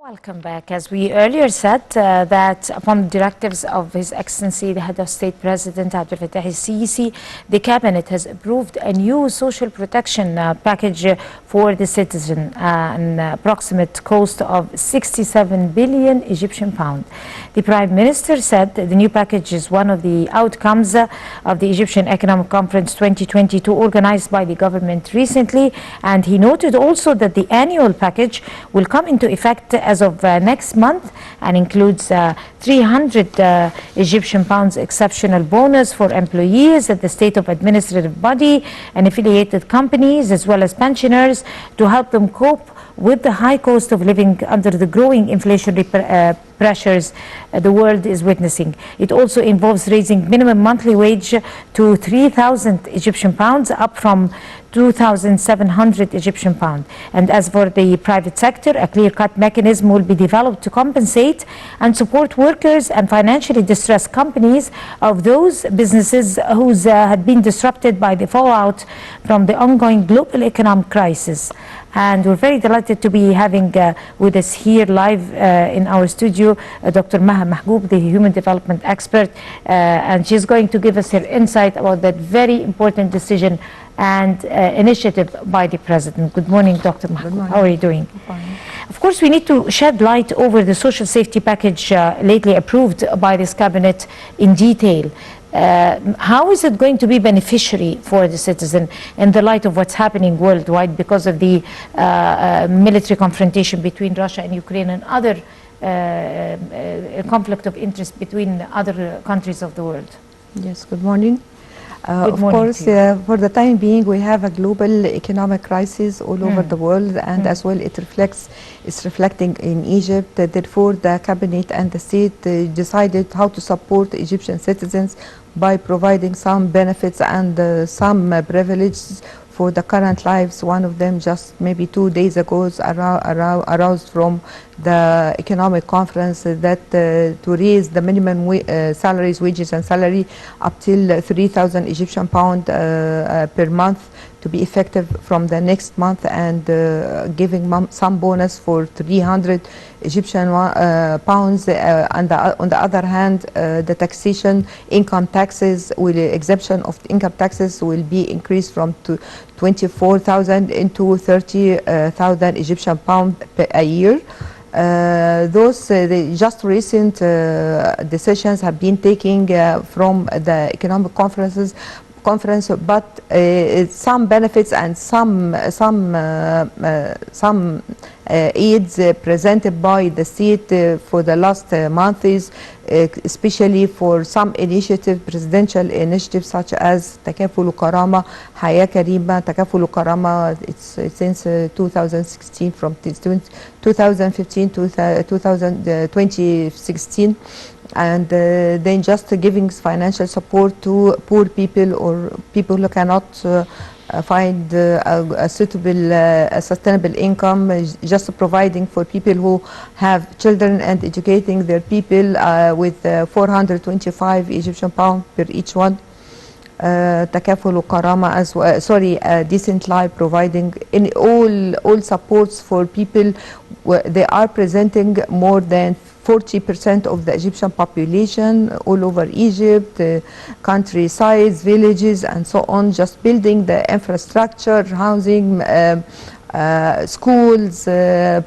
Welcome back. As we earlier said, that upon the directives of His Excellency, the Head of State President Abdel Fattah el-Sisi, the Cabinet has approved a new social protection package for the citizen, an approximate cost of 67 billion Egyptian pound. The Prime Minister said the new package is one of the outcomes of the Egyptian Economic Conference 2022 organized by the government recently, and he noted also that the annual package will come into effect as of next month and includes 300 Egyptian pounds exceptional bonus for employees at the state of administrative body and affiliated companies, as well as pensioners, to help them cope with the high cost of living under the growing inflationary pressures the world is witnessing. It also involves raising minimum monthly wage to 3,000 Egyptian pounds, up from 2,700 Egyptian pounds. And as for the private sector, a clear-cut mechanism will be developed to compensate and support workers and financially distressed companies of those businesses whose had been disrupted by the fallout from the ongoing global economic crisis. And we're very delighted to be having with us here live in our studio Dr. Maha Mahgoub, the human development expert, and she's going to give us her insight about that very important decision and initiative by the President. Good morning, Dr. Mahgoub. How are you doing? Fine. Of course, we need to shed light over the social safety package lately approved by this Cabinet in detail. How is it going to be beneficiary for the citizen in the light of what's happening worldwide because of the military confrontation between Russia and Ukraine and other conflict of interest between other countries of the world? Yes, good morning. Good of morning course, to you. for the time being, we have a global economic crisis all over the world, and as well it's reflecting in Egypt. Therefore, the cabinet and the state decided how to support Egyptian citizens by providing some benefits and some privileges for the current lives. One of them just maybe 2 days ago aroused from the economic conference that to raise the minimum salaries, wages and salary up till 3,000 Egyptian pound per month to be effective from the next month, and giving some bonus for 300 Egyptian pounds. And on the other hand, the taxation, income taxes, exemption of income taxes will be increased from 24,000 into 30,000 Egyptian pound a year. Those just recent decisions have been taken from the economic conference, but some benefits and some aids presented by the state for the last months, especially for some presidential initiatives such as Takaful Karama, Haya Karima. Takaful Karama, it's since 2016, from 2015 to 2016. And then just giving financial support to poor people or people who cannot find a suitable, sustainable income, just providing for people who have children and educating their people with 425 Egyptian pounds per each one. Takaful Karama as well, decent life, providing in all supports for people. They are presenting more than 40% of the Egyptian population all over Egypt, countrysides, villages, and so on, just building the infrastructure, housing, schools,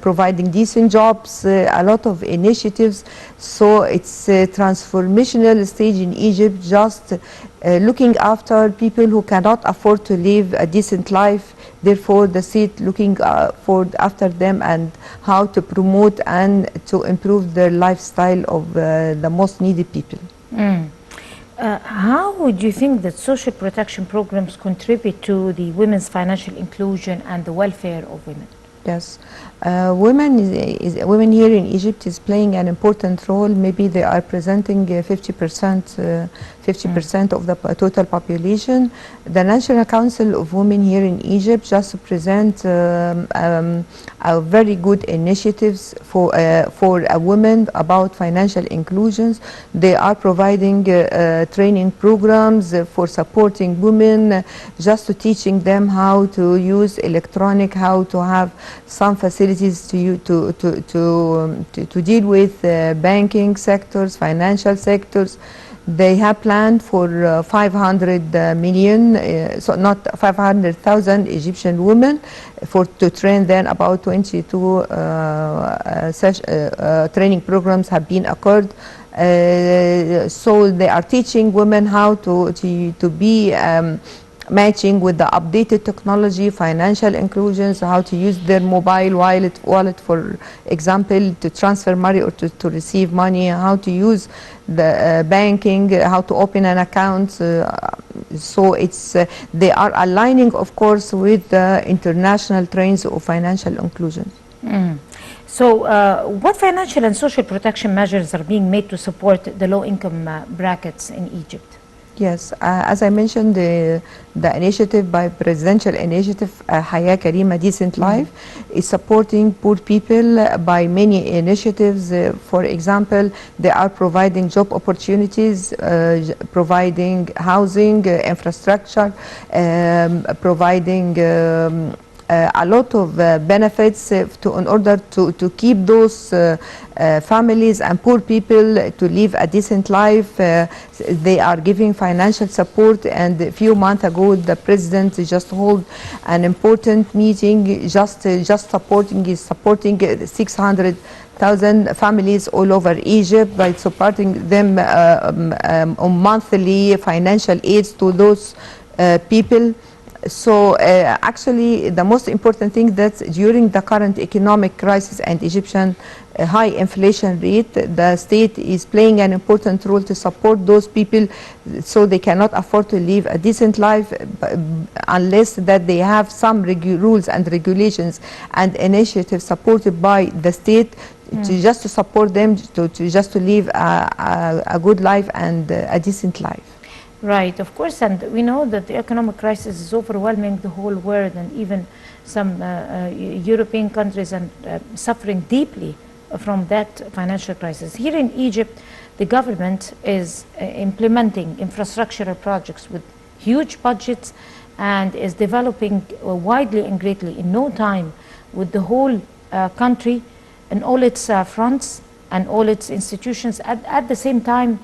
providing decent jobs, a lot of initiatives. So it's a transformational stage in Egypt, just looking after people who cannot afford to live a decent life. Therefore, the state looking after them and how to promote and to improve their lifestyle of the most needed people. How would you think that social protection programs contribute to the women's financial inclusion and the welfare of women? Yes, women here in Egypt is playing an important role. Maybe they are presenting 50% of the total population. The National Council of Women here in Egypt just present a very good initiatives for women about financial inclusions. They are providing training programs for supporting women, just to teaching them how to use electronic, how to have some facilities facilities to deal with banking sectors, financial sectors. They have planned for 500 million, so not 500,000 Egyptian women, to train them. About 22 training programs have been occurred. So they are teaching women how to be matching with the updated technology, financial inclusions, how to use their mobile wallet, for example, to transfer money or to receive money, how to use the banking, how to open an account. So it's they are aligning, of course, with the international trends of financial inclusion. So what financial and social protection measures are being made to support the low-income brackets in Egypt? Yes, as I mentioned, the initiative by presidential initiative Haya Karima Decent Life is supporting poor people by many initiatives. For example, they are providing job opportunities, providing housing, infrastructure, providing a lot of benefits in order to keep those families and poor people to live a decent life. They are giving financial support, and a few months ago the president just held an important meeting just supporting 600,000 families all over Egypt by supporting them on monthly financial aids to those people. So actually the most important thing that during the current economic crisis and Egyptian high inflation rate, the state is playing an important role to support those people so they cannot afford to live a decent life unless that they have some rules and regulations and initiatives supported by the state to support them to live a good life and a decent life. Right, of course, and we know that the economic crisis is overwhelming the whole world, and even some European countries are suffering deeply from that financial crisis. Here in Egypt, the government is implementing infrastructural projects with huge budgets and is developing widely and greatly in no time with the whole country and all its fronts and all its institutions. At the same time,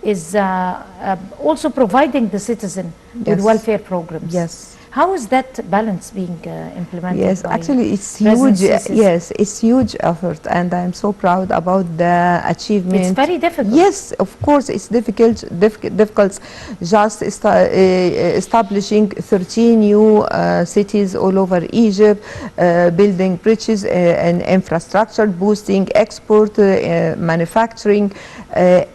is also providing the citizen with welfare programs. Yes. How is that balance being implemented? Yes, actually it's huge. Yes, it's huge effort, and I'm so proud about the achievement. It's very difficult. Yes, of course it's difficult. Just establishing 13 new cities all over Egypt, building bridges and infrastructure, boosting export, manufacturing,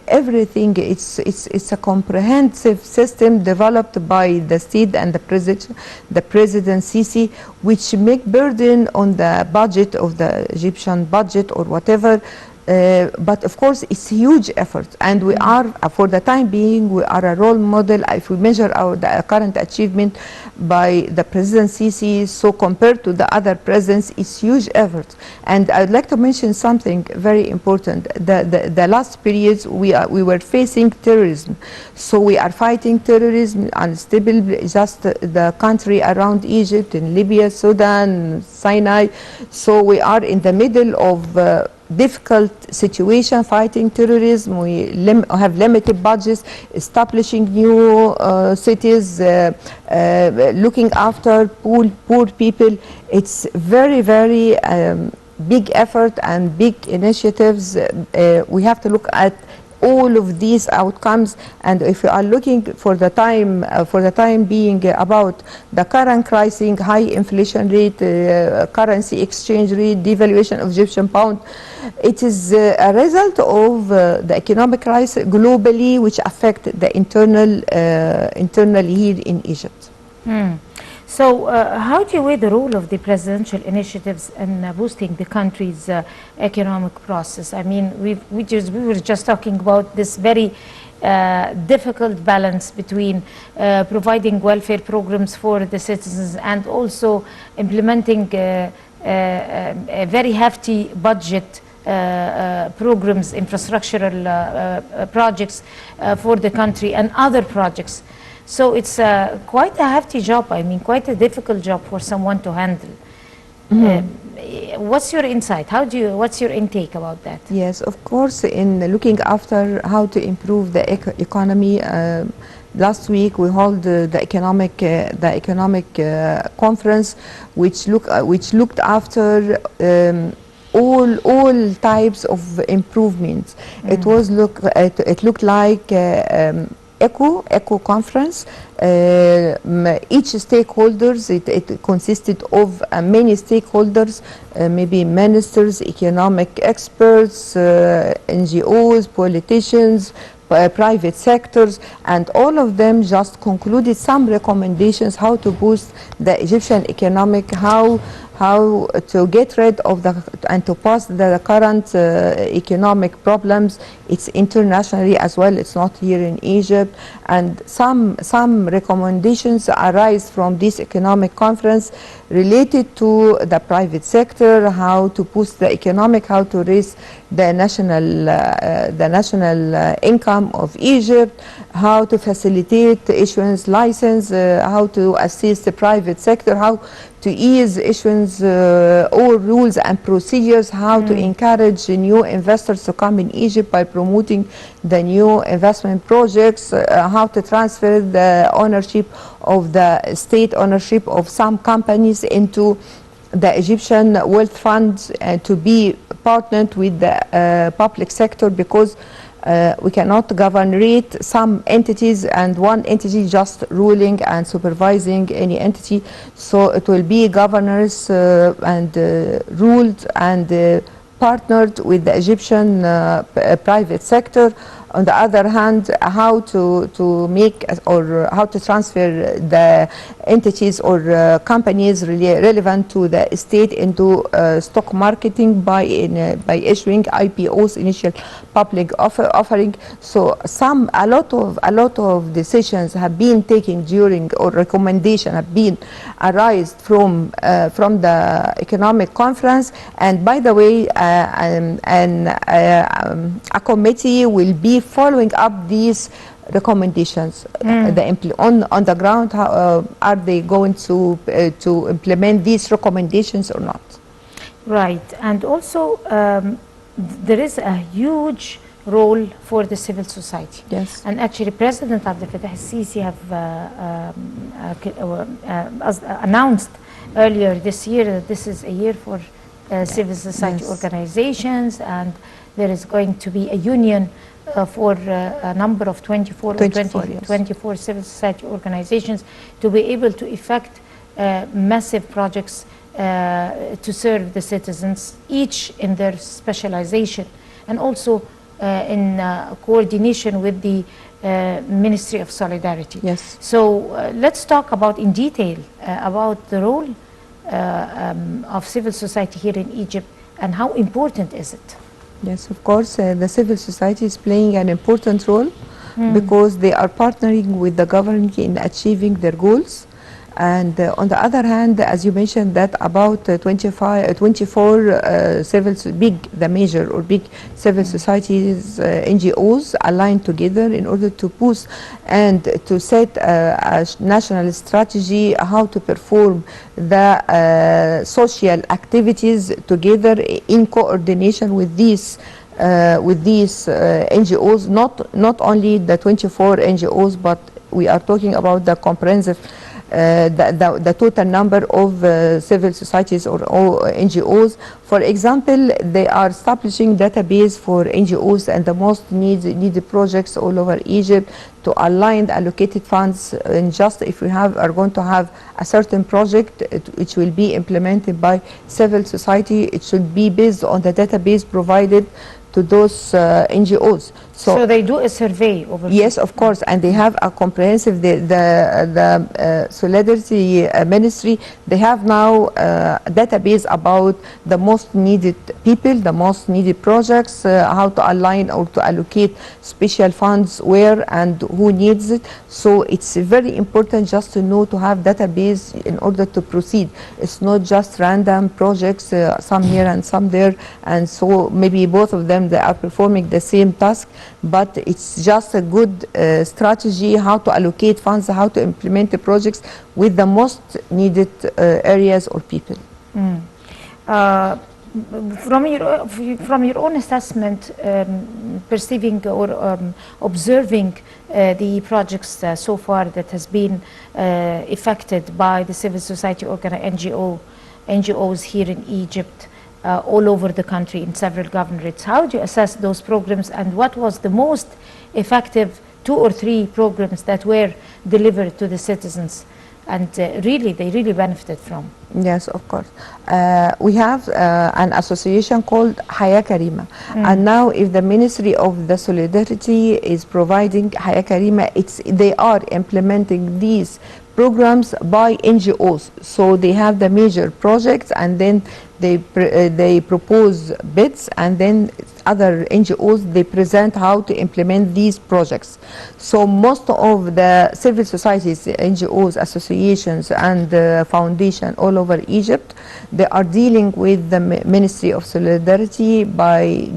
everything. It's a comprehensive system developed by the state and the President Sisi, which make burden on the budget of the Egyptian budget or whatever. But of course it's huge effort, and we are, for the time being, we are a role model. If we measure the current achievement by the President Sisi, so compared to the other presidents, it's huge effort. And I'd like to mention something very important. The last periods we were facing terrorism, so we are fighting terrorism, unstable, just the country around Egypt, in Libya, Sudan, Sinai. So we are in the middle of difficult situation fighting terrorism. We have limited budgets, establishing new cities, looking after poor people. It's very, very big effort and big initiatives. We have to look at all of these outcomes, and if you are looking for the time being about the current crisis, high inflation rate, currency exchange rate, devaluation of Egyptian pound, it is a result of the economic crisis globally, which affect the internal here in Egypt. So how do you weigh the role of the presidential initiatives in boosting the country's economic process? I mean, we were just talking about this very difficult balance between providing welfare programs for the citizens and also implementing a very hefty budget programs, infrastructural projects for the country and other projects. So it's quite a hefty job, I mean, quite a difficult job for someone to handle. what's your insight? What's your intake about that? Yes, of course, in looking after how to improve the economy, last week we held the economic conference, which looked after all types of improvements. It looked like eco conference. Each stakeholders, it consisted of many stakeholders, maybe ministers, economic experts, NGOs, politicians, private sectors, and all of them just concluded some recommendations how to boost the Egyptian economic, how to get rid of and to pass the current economic problems. It's internationally as well, it's not here in Egypt, and some recommendations arise from this economic conference related to the private sector, how to boost the economic, how to raise the national income of Egypt, how to facilitate issuance license, how to assist the private sector, how to ease issuance all rules and procedures, how to encourage new investors to come in Egypt by promoting the new investment projects, how to transfer the ownership of the state ownership of some companies into the Egyptian wealth funds, to be partnered with the public sector, because we cannot governate some entities and one entity just ruling and supervising any entity. So it will be governors and ruled and partnered with the Egyptian private sector. On the other hand, how to make or how to transfer the entities or companies really relevant to the state into stock marketing by issuing IPOs, initial public offering. So a lot of decisions have been taken during, or recommendation have been arised from the economic conference. And by the way, a committee will be following up these recommendations. On the ground, how, are they going to implement these recommendations or not? Right, and also there is a huge role for the civil society. Yes. And actually President Abdel Fattah al-Sisi have announced earlier this year that this is a year for civil society organizations, and there is going to be a union for a number of 24 civil society organizations to be able to effect massive projects to serve the citizens, each in their specialization, and also in coordination with the Ministry of Solidarity. Yes. So let's talk about in detail about the role of civil society here in Egypt, and how important is it? Yes, of course, the civil society is playing an important role because they are partnering with the government in achieving their goals. And on the other hand, as you mentioned, that about 24 big civil societies, NGOs aligned together in order to boost and to set a national strategy how to perform the social activities together in coordination with these NGOs, not only the 24 NGOs, but we are talking about the comprehensive the total number of civil societies or NGOs. For example, they are establishing database for NGOs and the most needed projects all over Egypt to align the allocated funds. And just if we are going to have a certain project which will be implemented by civil society, it should be based on the database provided to those NGOs. So they do a survey over Yes, of course, and they have a comprehensive, the Solidarity Ministry, they have now a database about the most needed people, the most needed projects, how to align or to allocate special funds where and who needs it. So it's very important just to know, to have database in order to proceed. It's not just random projects, some here and some there, and so maybe both of them, they are performing the same task, but it's just a good strategy how to allocate funds, how to implement the projects with the most needed areas or people. From your own assessment, perceiving or observing the projects so far that has been affected by the civil society NGOs here in Egypt, all over the country in several governorates, how do you assess those programs, and what was the most effective 2 or 3 programs that were delivered to the citizens and they really benefited from? Yes, of course. We have an association called Haya Karima. And now if the Ministry of the Solidarity is providing Haya Karima, they are implementing these programs by NGOs. So they have the major projects, and then they propose bids, and then other NGOs, they present how to implement these projects. So most of the civil societies, NGOs, associations, and foundation all over Egypt, they are dealing with the Ministry of Solidarity by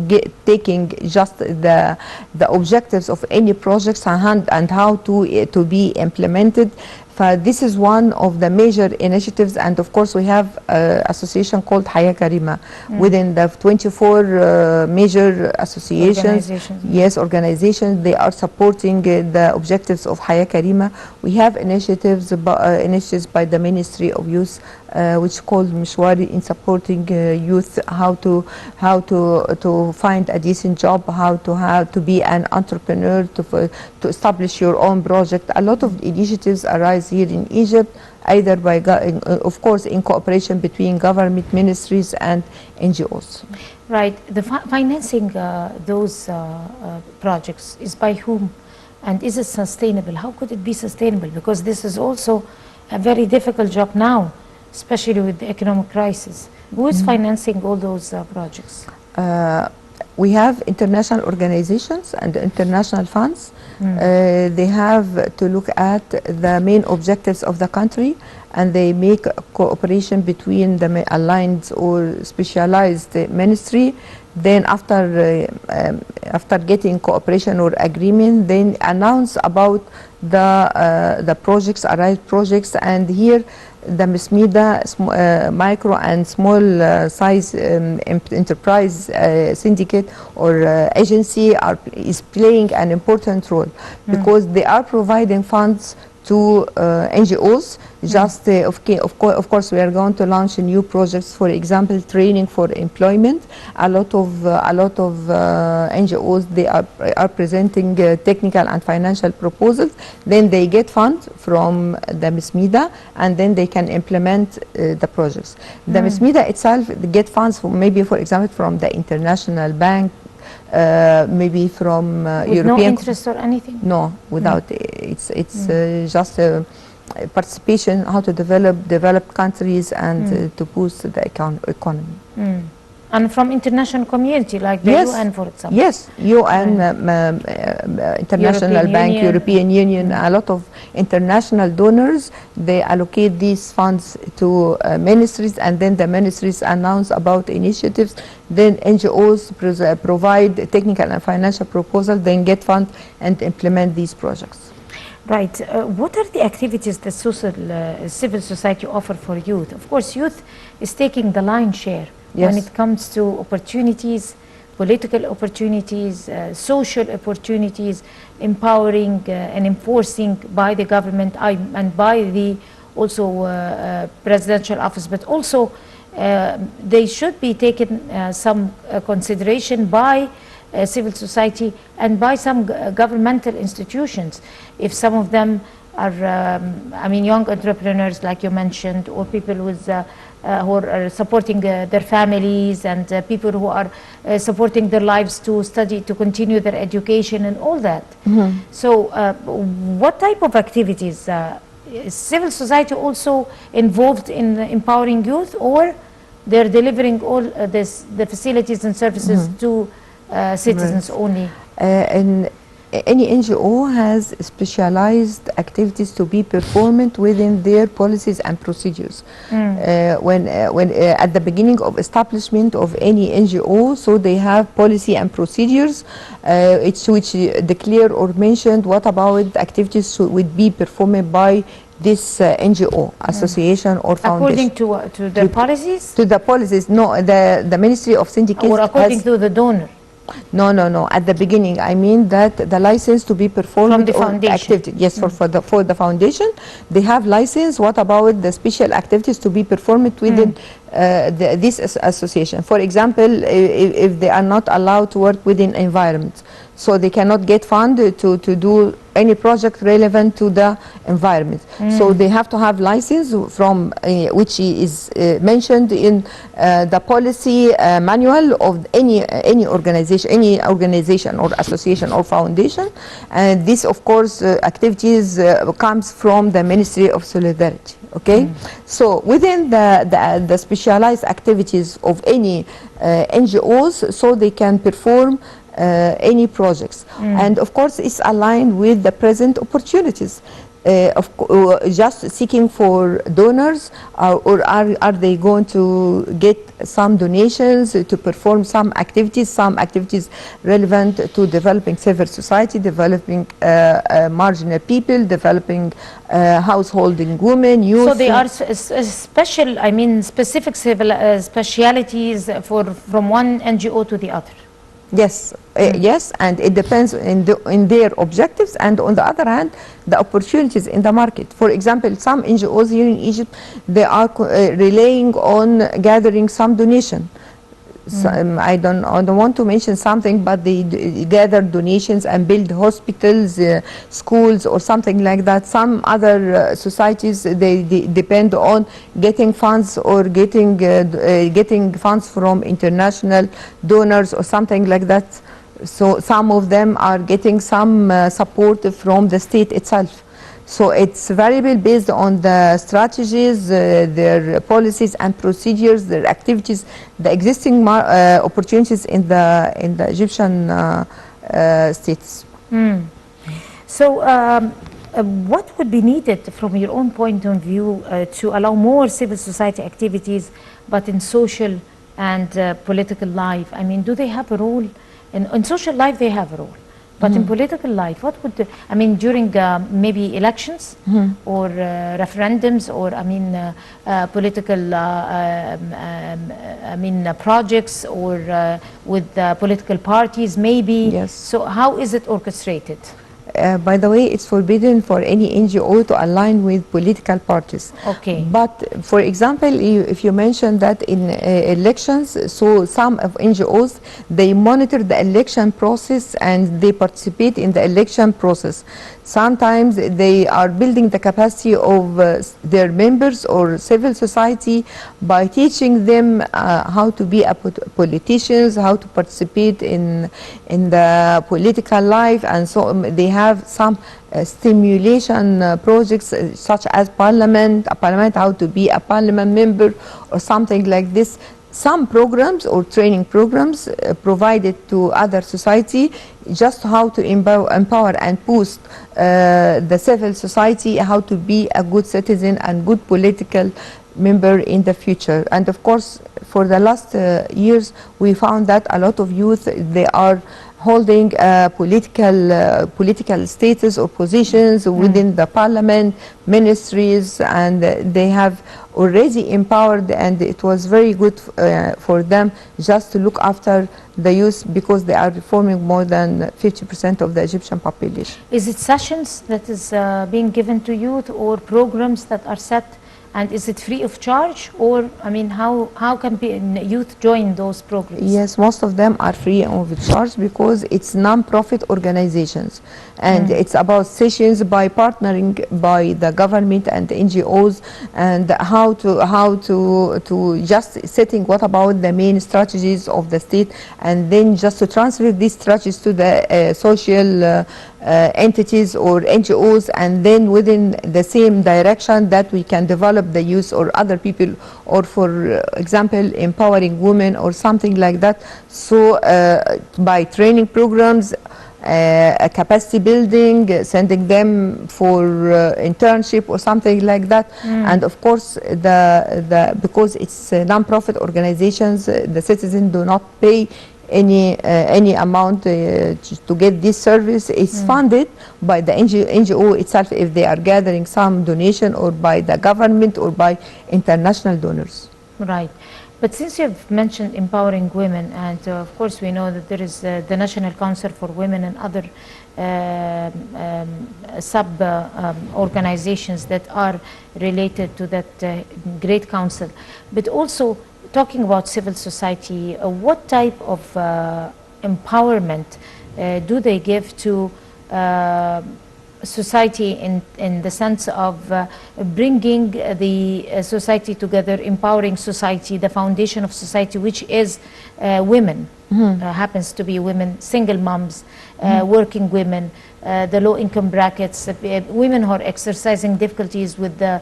taking just the objectives of any projects and how to be implemented. This is one of the major initiatives, and of course we have an association called Haya Karima within the 24 major associations. Organizations, they are supporting the objectives of Haya Karima. We have initiatives by the Ministry of Youth, which called Mishwari, in supporting youth how to find a decent job, how to be an entrepreneur, to establish your own project. A lot of initiatives arise here in Egypt, either by, of course, in cooperation between government ministries and NGOs. Right. The financing those projects is by whom, and is it sustainable? How could it be sustainable? Because this is also a very difficult job now, especially with the economic crisis. Who is financing all those projects? We have international organizations and international funds. They have to look at the main objectives of the country, and they make cooperation between the aligned or specialized ministry. Then after getting cooperation or agreement, then announce about the projects, arrived projects, and here the MISMIDA micro and small size enterprise syndicate or agency is playing an important role, because they are providing funds to NGOs. Just of course we are going to launch new projects, for example training for employment. A lot of NGOs, they are presenting technical and financial proposals, then they get funds from the MISMIDA, and then they can implement the projects. The MISMIDA itself get funds from, maybe for example from the International Bank, maybe from With European. No interest or anything? No, without it's just participation, how to develop countries and to boost the economy. And from international community, like the UN, for example? Yes, UN, International Bank, European Union, a lot of international donors, they allocate these funds to ministries, and then the ministries announce about initiatives. Then NGOs provide technical and financial proposals, then get funds and implement these projects. Right. What are the activities that civil society offer for youth? Of course, youth is taking the lion's share. Yes. When it comes to opportunities, political opportunities, social opportunities, empowering and enforcing by the government and by the also presidential office, but also they should be taken some consideration by civil society and by some governmental institutions. If some of them are, young entrepreneurs, like you mentioned, or people with who are supporting their families, and people who are supporting their lives to study, to continue their education and all that. So what type of activities is civil society also involved in empowering youth, or they're delivering all the facilities and services to citizens only? And any NGO has specialized activities to be performed within their policies and procedures. When at the beginning of establishment of any NGO, so they have policy and procedures which declare or mentioned what about activities would be performed by this NGO, association or According foundation. to the policies? To the policies, no, the Ministry of Syndicates Or according has, to the donor? no. At the beginning, I mean that the license to be performed From the or foundation. activity. Yes, for the foundation, they have license. What about the special activities to be performed within this association? For example, if they are not allowed to work within environment, so they cannot get fund to do any project relevant to the environment. So they have to have license from which is mentioned in the policy manual of any organization or association or foundation. And this, of course, activities comes from the Ministry of Solidarity. Okay, so within the specialized activities of any NGOs, so they can perform any projects, and of course it's aligned with the present opportunities. Just seeking for donors, or are they going to get some donations to perform some activities relevant to developing civil society, developing marginal people, developing householding women, youth. So they are special, I mean specific civil specialities from one NGO to the other? Yes, yes, and it depends in their objectives, and on the other hand, the opportunities in the market. For example, some NGOs here in Egypt, they are relying on gathering some donation. So, I don't want to mention something, but they gather donations and build hospitals, schools, or something like that. Some other societies, they depend on getting funds or getting funds from international donors or something like that. So some of them are getting some support from the state itself. So it's variable based on the strategies, their policies and procedures, their activities, the existing opportunities in the Egyptian states. So what would be needed from your own point of view to allow more civil society activities, but in social and political life? I mean, do they have a role? In social life, they have a role. But in political life, what would I mean during maybe elections or referendums, or I mean political projects, or with political parties maybe? Yes. So how is it orchestrated? By the way, it's forbidden for any NGO to align with political parties. Okay. But for example, if you mentioned that in elections, so some of NGOs, they monitor the election process and they participate in the election process. Sometimes they are building the capacity of their members or civil society by teaching them how to be politicians, how to participate in the political life, and so they have some stimulation projects such as parliament, how to be a parliament member or something like this. Some programs or training programs provided to other society just how to empower and boost the civil society, how to be a good citizen and good political member in the future. And of course, for the last years, we found that a lot of youth, they are holding political status or positions within the parliament, ministries, and they have already empowered, and it was very good for them just to look after the youth, because they are forming more than 50% of the Egyptian population. Is it sessions that is being given to youth, or programs that are set? And is it free of charge, or I mean, how can youth join those programs? Yes, most of them are free of charge because it's non-profit organizations, and it's about sessions by partnering by the government and the NGOs, and how to just setting what about the main strategies of the state, and then just to transfer these strategies to the social entities or NGOs, and then within the same direction that we can develop the youth or other people, or for example empowering women or something like that. So by training programs, capacity building, sending them for internship or something like that. And of course, because it's non-profit organizations, the citizens do not pay any amount to get this service is funded by the NGO itself if they are gathering some donation, or by the government, or by international donors. Right. But since you've mentioned empowering women, and of course we know that there is the National Council for Women and other organizations that are related to that great council, but also talking about civil society, what type of empowerment do they give to society in the sense of bringing the society together, empowering society, the foundation of society, which is women, happens to be women, single moms, working women, the low income brackets, women who are exercising difficulties with their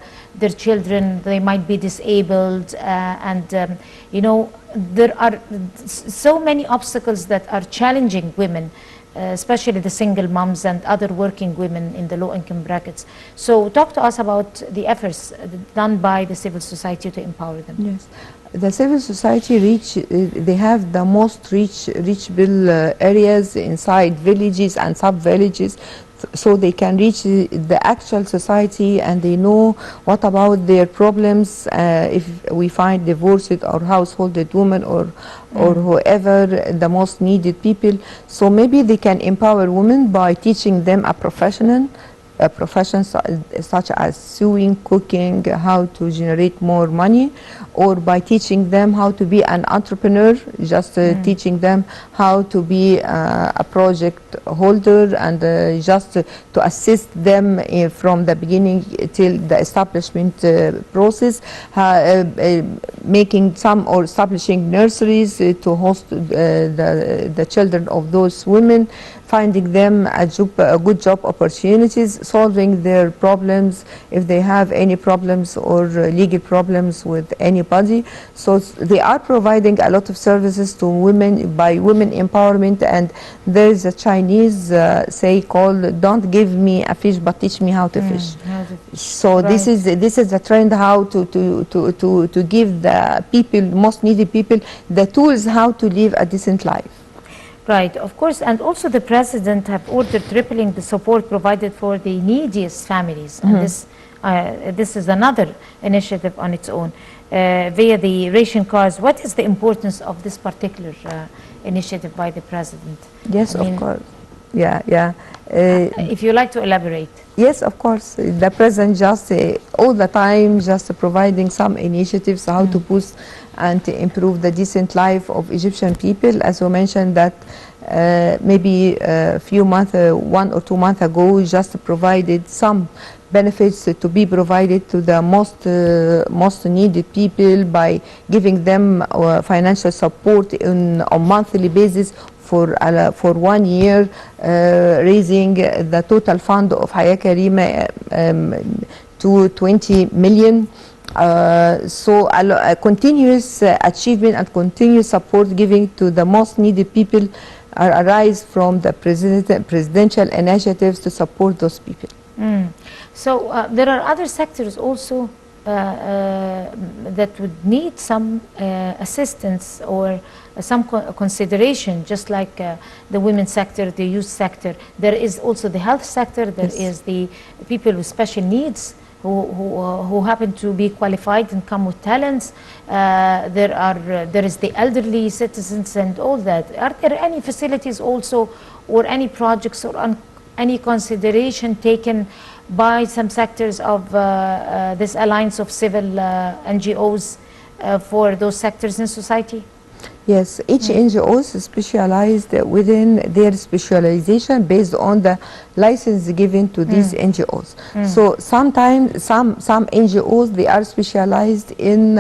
children, they might be disabled, and you know, there are so many obstacles that are challenging women, especially the single moms and other working women in the low income brackets. So talk to us about the efforts done by the civil society to empower them. Yes, the civil society they have the most reachable areas inside villages and sub-villages, so they can reach the actual society, and they know what about their problems if we find divorced or householded women or whoever the most needed people. So maybe they can empower women by teaching them a profession such as sewing, cooking, how to generate more money, or by teaching them how to be an entrepreneur, just teaching them how to be a project holder, and just to assist them from the beginning till the establishment process, making some or establishing nurseries to host the children of those women, finding them a good job opportunities, solving their problems if they have any problems or legal problems with anybody. So they are providing a lot of services to women by women empowerment, and there is a Chinese say called "Don't give me a fish, but teach me how to fish." So right. This is a trend, how to give the people, most needy people, the tools how to live a decent life. Right, of course, and also the president have ordered tripling the support provided for the neediest families, and this is another initiative on its own via the ration cards. What is the importance of this particular initiative by the president? Yes, of course. Yeah. If you like to elaborate. Yes, of course. The president just all the time just providing some initiatives how to boost and to improve the decent life of Egyptian people. As we mentioned that maybe a few months, 1 or 2 months ago, we just provided some benefits to be provided to the most needed people by giving them financial support on monthly basis for 1 year, raising the total fund of Haya Karima to 20 million. So a continuous achievement and continuous support giving to the most needed people arise from the presidential initiatives to support those people. So there are other sectors also that would need some assistance or some consideration, just like the women's sector, the youth sector. There is also the health sector. There is the people with special needs who happen to be qualified and come with talents. There is the elderly citizens and all that. Are there any facilities also, or any projects, or any consideration taken by some sectors of this alliance of civil NGOs for those sectors in society? Yes, each NGO is specialized within their specialization based on the license given to these NGOs. So sometimes some NGOs, they are specialized in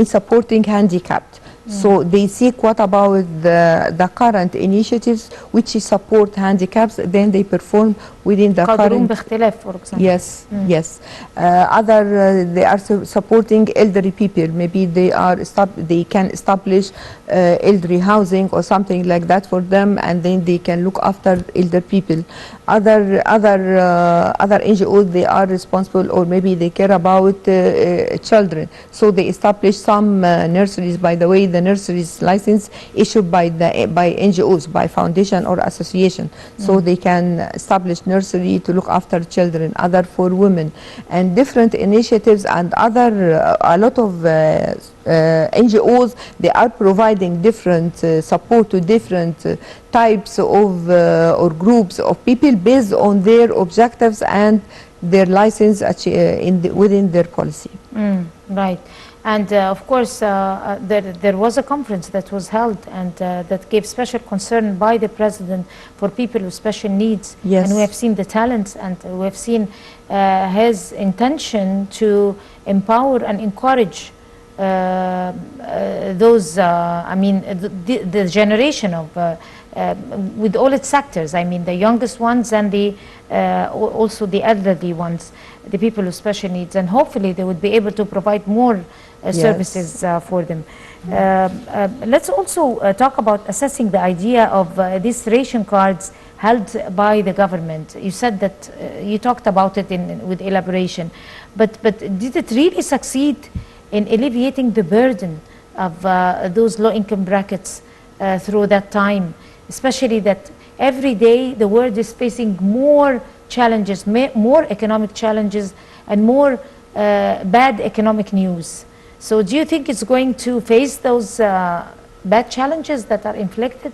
supporting handicapped. So they seek what about the current initiatives which support handicaps, then they perform within the current. For example. Yes, yes. They are supporting elderly people. Maybe they can establish elderly housing or something like that for them, and then they can look after elder people. Other NGOs, they are responsible, or maybe they care about children. So they establish some nurseries. By the way, the the nursery's license issued by NGOs, by foundation or association, so they can establish nursery to look after children, other for women, and different initiatives and other a lot of NGOs. They are providing different support to different types of or groups of people based on their objectives and their license within their policy. Right. And of course, there was a conference that was held and that gave special concern by the president for people with special needs. Yes. And we have seen the talents, and we have seen his intention to empower and encourage those, the generation of, with all its sectors. I mean, the youngest ones and the also the elderly ones, the people with special needs, and hopefully they would be able to provide more services for them. Let's also talk about assessing the idea of these ration cards held by the government. You said that you talked about it with elaboration, but did it really succeed in alleviating the burden of those low-income brackets through that time, especially that every day the world is facing more challenges, more economic challenges, and more bad economic news. So do you think it's going to face those bad challenges that are inflicted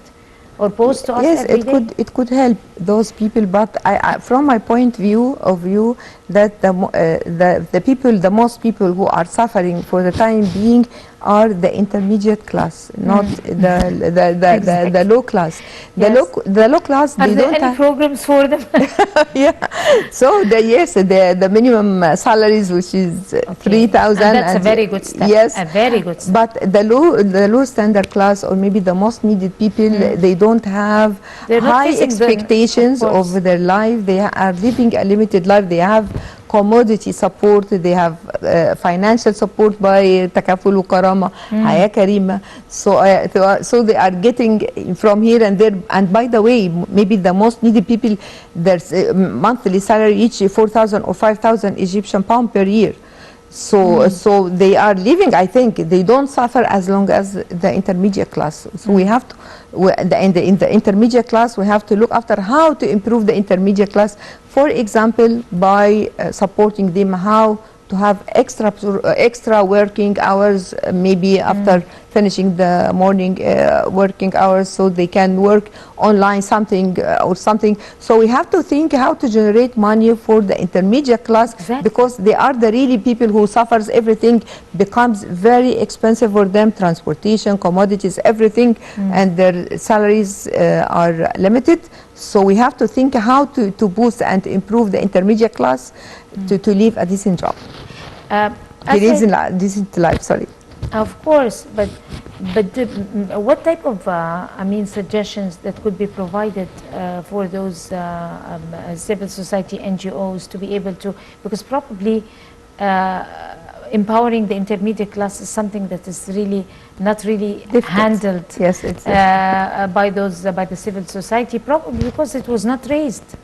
or posed to us every day? Yes, it could help those people, but from my point of view, that the most people who are suffering for the time being are the intermediate class, not the low class. The low class. Are there any programs for them? Yeah. So the minimum salaries, which is 3,000. That's a very good step. Yes, a very good step. But the low standard class, or maybe the most needed people, they don't have high expectations of their life. They are living a limited life. They have commodity support, they have financial support by Takaful Karama, Haya Karima. So they are getting from here and there. And by the way, maybe the most needy people, their monthly salary each 4,000 or 5,000 Egyptian pound per year. So they are living, I think, they don't suffer as long as the intermediate class. So we have to, in the intermediate class, we have to look after how to improve the intermediate class. For example, by supporting them how to have extra working hours, maybe after finishing the morning working hours, so they can work online something or something. So we have to think how to generate money for the intermediate class, because they are the really people who suffers. Everything becomes very expensive for them, transportation, commodities, everything, and their salaries are limited. So we have to think how to boost and improve the intermediate class to live a decent job. Decent life, sorry. Of course, but what type of suggestions that could be provided for those civil society NGOs to be able to, because probably empowering the intermediate class is something that is really not really handled by the civil society, probably because it was not raised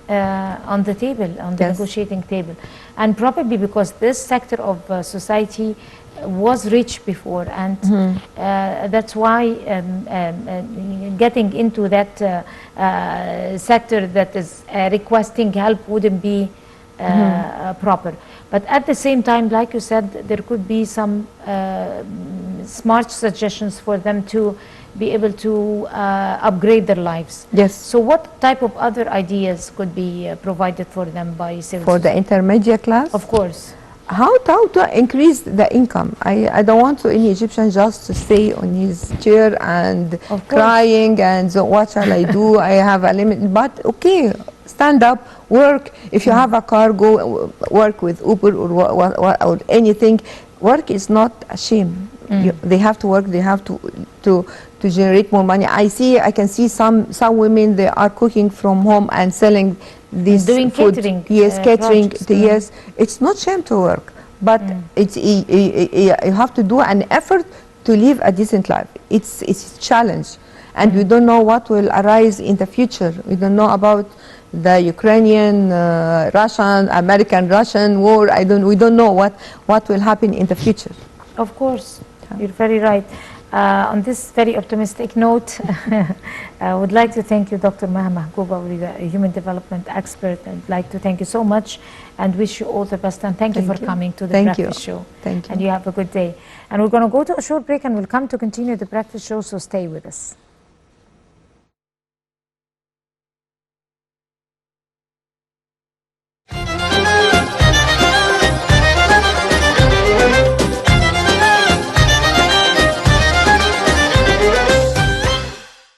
on the table, on the negotiating table, and probably because this sector of society was rich before, and that's why getting into that sector that is requesting help wouldn't be proper. But at the same time, like you said, there could be some smart suggestions for them to be able to upgrade their lives. Yes. So what type of other ideas could be provided for them by civil society? For the intermediate class? Of course. How to increase the income? I don't want any Egyptian just to stay on his chair and crying and so what shall I do? I have a limit. But okay, stand up, work. If you have a car, go work with Uber or anything. Work is not a shame. They have to work. They have to generate more money. I can see some women, they are cooking from home and selling this doing food. Catering. Yes, catering. Yes, it's not shame to work, but it's you have to do an effort to live a decent life. It's a challenge, and we don't know what will arise in the future. We don't know about the Ukrainian, Russian, American-Russian war. We don't know what will happen in the future. Of course, you're very right. On this very optimistic note, I would like to thank you, Dr. Maha Mahgoub, a human development expert. I'd like to thank you so much and wish you all the best. And thank you for coming to the Breakfast Show. Thank you. And you have a good day. And we're going to go to a short break and we'll come to continue the Breakfast Show, so stay with us.